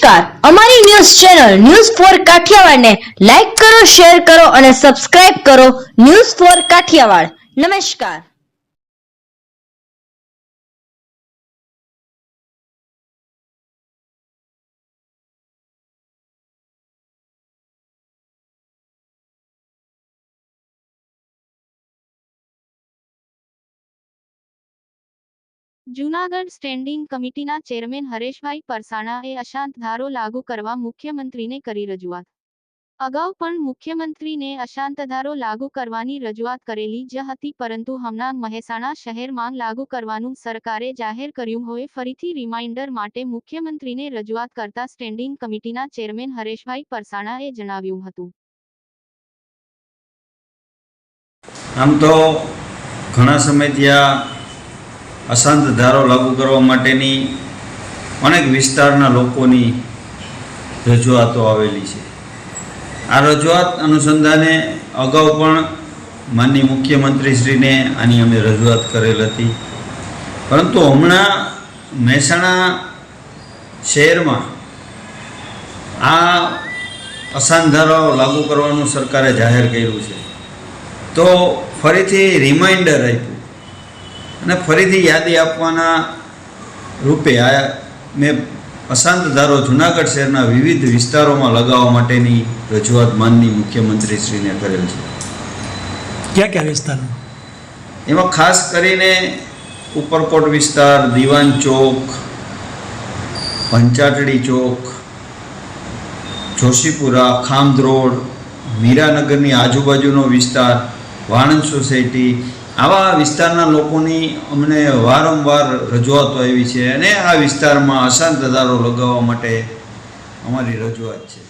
નમસ્કાર, અમારી news channel news for Kathiawad ને લાઈક કરો, શેર કરો અને સબસ્ક્રાઇબ કરો. News for Kathiawad. નમસ્કાર. જૂનાગઢ સ્ટેન્ડિંગ કમિટીના ચેરમેન હરેશભાઈ પરસાણાએ અશાંત ધારો લાગુ કરવા મુખ્યમંત્રીને કરી રજૂઆત. અગાઉ પણ મુખ્યમંત્રીને અશાંત ધારો લાગુ કરવાની રજૂઆત કરેલી જ હતી, પરંતુ હમણાં મહેસાણા શહેરમાં લાગુ કરવાનું સરકારે જાહેર કર્યું હોય ફરીથી રિમાઇન્ડર માટે મુખ્યમંત્રીને રજૂઆત કરતા સ્ટેન્ડિંગ કમિટીના ચેરમેન હરેશભાઈ પરસાણાએ જણાવ્યું હતું. આમ તો ઘણા સમયથી આ અશાંત ધારો લાગુ કરવા માટેની અનેક વિસ્તારના લોકોની રજૂઆતો આવેલી છે. આ રજૂઆત અનુસંધાને અગાઉ પણ માનનીય મુખ્યમંત્રીશ્રીને આની અમે રજૂઆત કરેલ હતી, પરંતુ હમણાં મહેસાણા શહેરમાં આ અશાંત ધારો લાગુ કરવાનું સરકારે જાહેર કર્યું છે, તો ફરીથી રિમાઇન્ડર આપ્યું અને ફરીથી યાદી આપવાના રૂપે આ મેં અશાંત ધારો જૂનાગઢ શહેરના વિવિધ વિસ્તારોમાં લગાવવા માટેની રજૂઆત માનનીય મુખ્યમંત્રીશ્રીને કરેલ છે. ક્યાં ક્યાં વિસ્તારો? એમાં ખાસ કરીને ઉપરકોટ વિસ્તાર, દીવાન ચોક, પંચાટડી ચોક, જોશીપુરા, ખામદ રોડ, મીરાનગરની આજુબાજુનો વિસ્તાર, વાણંદ સોસાયટી, આવા વિસ્તારના લોકોની અમને વારંવાર રજૂઆતો આવી છે અને આ વિસ્તારમાં અશાંત ધારો લગાવવા માટે અમારી રજૂઆત છે.